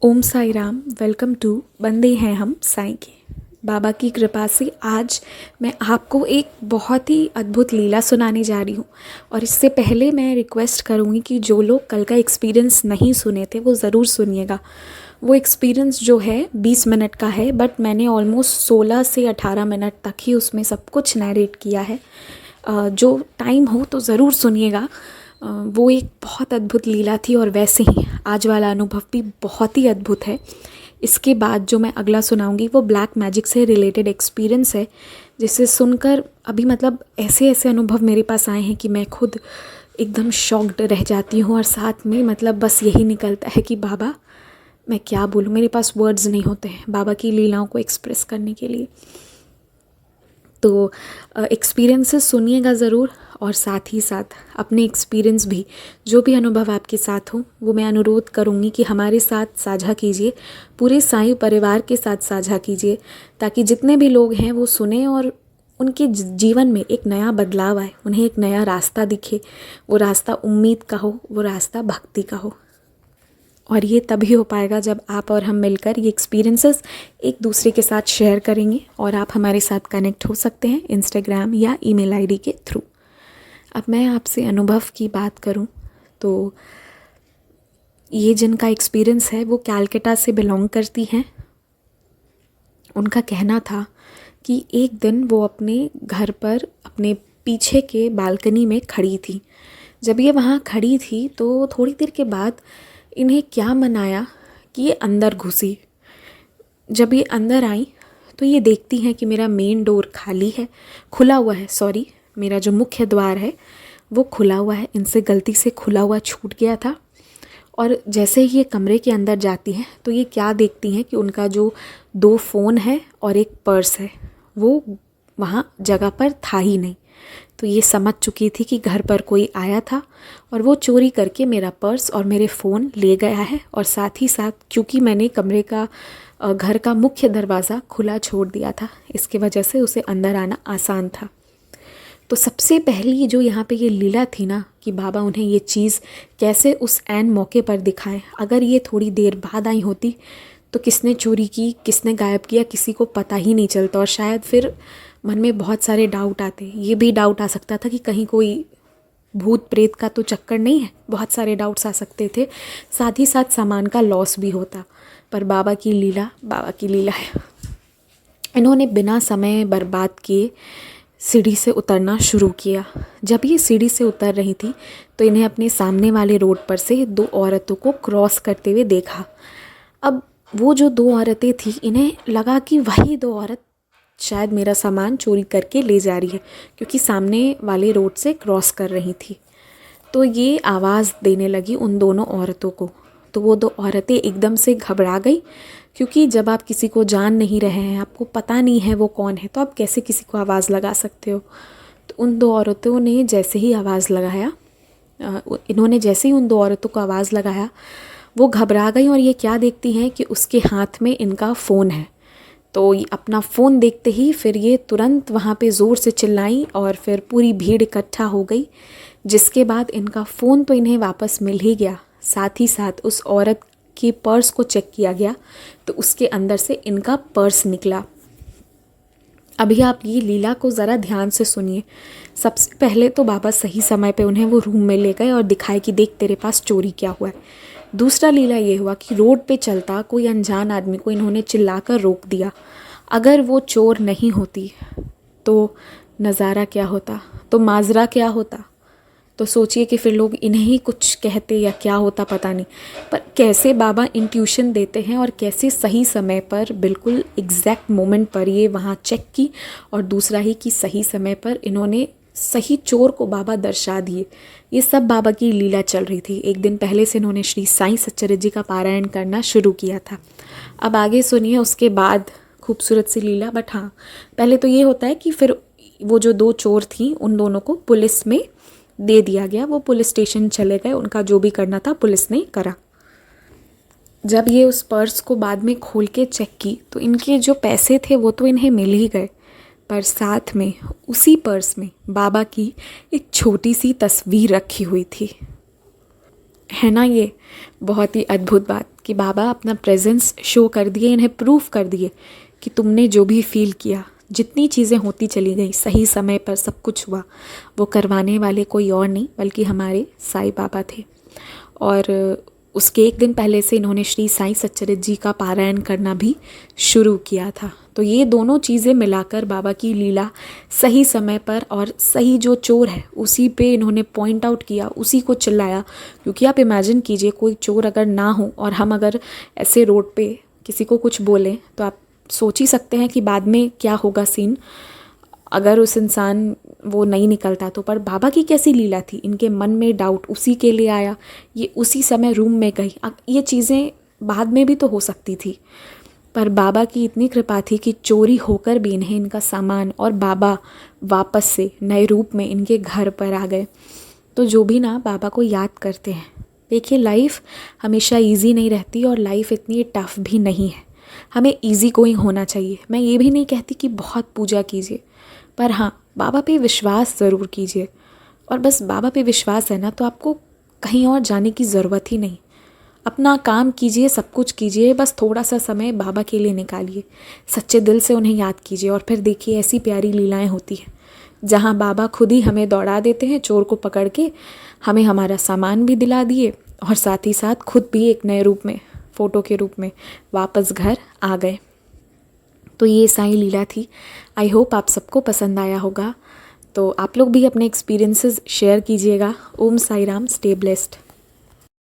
Om Sai Ram. Welcome to बंदे हैं हम साईं के। बाबा की कृपा से आज मैं आपको एक बहुत ही अद्भुत लीला सुनाने जा रही हूँ। और इससे पहले मैं रिक्वेस्ट करूँगी कि जो लोग कल का एक्सपीरियंस नहीं सुने थे वो ज़रूर सुनिएगा। वो एक्सपीरियंस जो है 20 मिनट का है, बट मैंने ऑलमोस्ट 16 से 18 मिनट तक ही उसमें सब कुछ नैरेट किया है। जो टाइम हो तो ज़रूर सुनिएगा। वो एक बहुत अद्भुत लीला थी और वैसे ही आज वाला अनुभव भी बहुत ही अद्भुत है। इसके बाद जो मैं अगला सुनाऊंगी वो ब्लैक मैजिक से रिलेटेड एक्सपीरियंस है, जिसे सुनकर अभी मतलब ऐसे ऐसे अनुभव मेरे पास आए हैं कि मैं खुद एकदम शॉक्ड रह जाती हूँ। और साथ में मतलब बस यही निकलता है कि बाबा मैं क्या बोलूँ, मेरे पास वर्ड्स नहीं होते हैं बाबा की लीलाओं को एक्सप्रेस करने के लिए। तो एक्सपीरियंसेस सुनिएगा ज़रूर, और साथ ही साथ अपने एक्सपीरियंस भी, जो भी अनुभव आपके साथ हो वो मैं अनुरोध करूँगी कि हमारे साथ साझा कीजिए, पूरे साईं परिवार के साथ साझा कीजिए, ताकि जितने भी लोग हैं वो सुने और उनके जीवन में एक नया बदलाव आए, उन्हें एक नया रास्ता दिखे। वो रास्ता उम्मीद का हो, वो रास्ता भक्ति का हो। और ये तभी हो पाएगा जब आप और हम मिलकर ये एक्सपीरियंसेस एक दूसरे के साथ शेयर करेंगे। और आप हमारे साथ कनेक्ट हो सकते हैं इंस्टाग्राम या ईमेल आईडी के थ्रू। अब मैं आपसे अनुभव की बात करूं तो ये जिनका एक्सपीरियंस है वो कैलकाटा से बिलोंग करती हैं। उनका कहना था कि एक दिन वो अपने घर पर अपने पीछे के बालकनी में खड़ी थी। जब ये वहाँ खड़ी थी तो थोड़ी देर के बाद इन्हें क्या मन आया कि ये अंदर घुसी। जब ये अंदर आई तो ये देखती हैं कि मेरा मेन डोर खाली है, खुला हुआ है, सॉरी, मेरा जो मुख्य द्वार है वो खुला हुआ है, इनसे गलती से खुला हुआ छूट गया था। और जैसे ही ये कमरे के अंदर जाती हैं तो ये क्या देखती हैं कि उनका जो 2 फ़ोन है और एक पर्स है वो वहाँ जगह पर था ही नहीं। तो ये समझ चुकी थी कि घर पर कोई आया था और वो चोरी करके मेरा पर्स और मेरे फ़ोन ले गया है। और साथ ही साथ क्योंकि मैंने कमरे का घर का मुख्य दरवाज़ा खुला छोड़ दिया था, इसकी वजह से उसे अंदर आना आसान था। तो सबसे पहली जो यहाँ पे ये लीला थी ना कि बाबा उन्हें ये चीज़ कैसे उस ऐन मौके पर दिखाएं। अगर ये थोड़ी देर बाद आई होती तो किसने चोरी की, किसने गायब किया, किसी को पता ही नहीं चलता। और शायद फिर मन में बहुत सारे डाउट आते। ये भी डाउट आ सकता था कि कहीं कोई भूत प्रेत का तो चक्कर नहीं है, बहुत सारे डाउट्स आ सकते थे। साथ ही साथ सामान का लॉस भी होता। पर बाबा की लीला है। इन्होंने बिना समय बर्बाद किए सीढ़ी से उतरना शुरू किया। जब ये सीढ़ी से उतर रही थी तो इन्हें अपने सामने वाले रोड पर से 2 औरतों को क्रॉस करते हुए देखा। अब वो जो 2 औरतें थी, इन्हें लगा कि वही 2 औरत शायद मेरा सामान चोरी करके ले जा रही है, क्योंकि सामने वाले रोड से क्रॉस कर रही थी। तो ये आवाज़ देने लगी उन दोनों औरतों को। तो वो 2 औरतें एकदम से घबरा गई, क्योंकि जब आप किसी को जान नहीं रहे हैं, आपको पता नहीं है वो कौन है, तो आप कैसे किसी को आवाज़ लगा सकते हो। तो उन 2 औरतों ने जैसे ही आवाज़ लगाया, इन्होंने जैसे ही उन 2 औरतों को आवाज़ लगाया, वो घबरा गई। और ये क्या देखती हैं कि उसके हाथ में इनका फ़ोन है। तो अपना फ़ोन देखते ही फिर ये तुरंत वहाँ पे ज़ोर से चिल्लाई और फिर पूरी भीड़ इकट्ठा हो गई। जिसके बाद इनका फ़ोन तो इन्हें वापस मिल ही गया, साथ ही साथ उस औरत के पर्स को चेक किया गया तो उसके अंदर से इनका पर्स निकला। अभी आप ये लीला को ज़रा ध्यान से सुनिए। सबसे पहले तो बाबा सही समय पे उन्हें वो रूम में ले गए और दिखाए कि देख तेरे पास चोरी क्या हुआ है। दूसरा लीला ये हुआ कि रोड पे चलता कोई अनजान आदमी को इन्होंने चिल्लाकर रोक दिया। अगर वो चोर नहीं होती तो नज़ारा क्या होता, तो माजरा क्या होता। तो सोचिए कि फिर लोग इन्हें ही कुछ कहते या क्या होता, पता नहीं। पर कैसे बाबा इंट्यूशन देते हैं और कैसे सही समय पर, बिल्कुल एग्जैक्ट मोमेंट पर ये वहाँ चेक की। और दूसरा ही कि सही समय पर इन्होंने सही चोर को बाबा दर्शा दिए। ये सब बाबा की लीला चल रही थी। एक दिन पहले से इन्होंने श्री साईं सच्चरित्र जी का पारायण करना शुरू किया था। अब आगे सुनिए उसके बाद खूबसूरत सी लीला। बट हाँ, पहले तो ये होता है कि फिर वो जो 2 चोर थी उन दोनों को पुलिस में दे दिया गया। वो पुलिस स्टेशन चले गए, उनका जो भी करना था पुलिस ने करा। जब ये उस पर्स को बाद में खोल के चेक की तो इनके जो पैसे थे वो तो इन्हें मिल ही गए, पर साथ में उसी पर्स में बाबा की एक छोटी सी तस्वीर रखी हुई थी। है ना ये बहुत ही अद्भुत बात कि बाबा अपना प्रेजेंस शो कर दिए, इन्हें प्रूफ कर दिए कि तुमने जो भी फील किया, जितनी चीज़ें होती चली गई, सही समय पर सब कुछ हुआ, वो करवाने वाले कोई और नहीं बल्कि हमारे साईं बाबा थे। और उसके एक दिन पहले से इन्होंने श्री साईं सच्चरित्र जी का पारायण करना भी शुरू किया था। तो ये दोनों चीज़ें मिलाकर बाबा की लीला सही समय पर, और सही जो चोर है उसी पे इन्होंने पॉइंट आउट किया, उसी को चिल्लाया। क्योंकि आप इमेजिन कीजिए, कोई चोर अगर ना हो और हम अगर ऐसे रोड पे किसी को कुछ बोलें, तो आप सोच ही सकते हैं कि बाद में क्या होगा सीन, अगर उस इंसान वो नहीं निकलता तो। पर बाबा की कैसी लीला थी, इनके मन में डाउट उसी के लिए आया, ये उसी समय रूम में गई। ये चीज़ें बाद में भी तो हो सकती थी, पर बाबा की इतनी कृपा थी कि चोरी होकर भी इन्हें इनका सामान और बाबा वापस से नए रूप में इनके घर पर आ गए। तो जो भी ना बाबा को याद करते हैं, देखिए लाइफ हमेशा इजी नहीं रहती और लाइफ इतनी टफ भी नहीं है। हमें इजी गोइंग होना चाहिए। मैं ये भी नहीं कहती कि बहुत पूजा कीजिए, पर हाँ, बाबा पे विश्वास ज़रूर कीजिए। और बस बाबा पे विश्वास है ना, तो आपको कहीं और जाने की ज़रूरत ही नहीं। अपना काम कीजिए, सब कुछ कीजिए, बस थोड़ा सा समय बाबा के लिए निकालिए, सच्चे दिल से उन्हें याद कीजिए। और फिर देखिए ऐसी प्यारी लीलाएं होती हैं जहाँ बाबा खुद ही हमें दौड़ा देते हैं, चोर को पकड़ के हमें हमारा सामान भी दिला दिए, और साथ ही साथ खुद भी एक नए रूप में, फ़ोटो के रूप में वापस घर आ गए। तो ये साईं लीला थी। आई होप आप सबको पसंद आया होगा। तो आप लोग भी अपने एक्सपीरियंसेस शेयर कीजिएगा। ओम साई राम, स्टे ब्लेस्ड।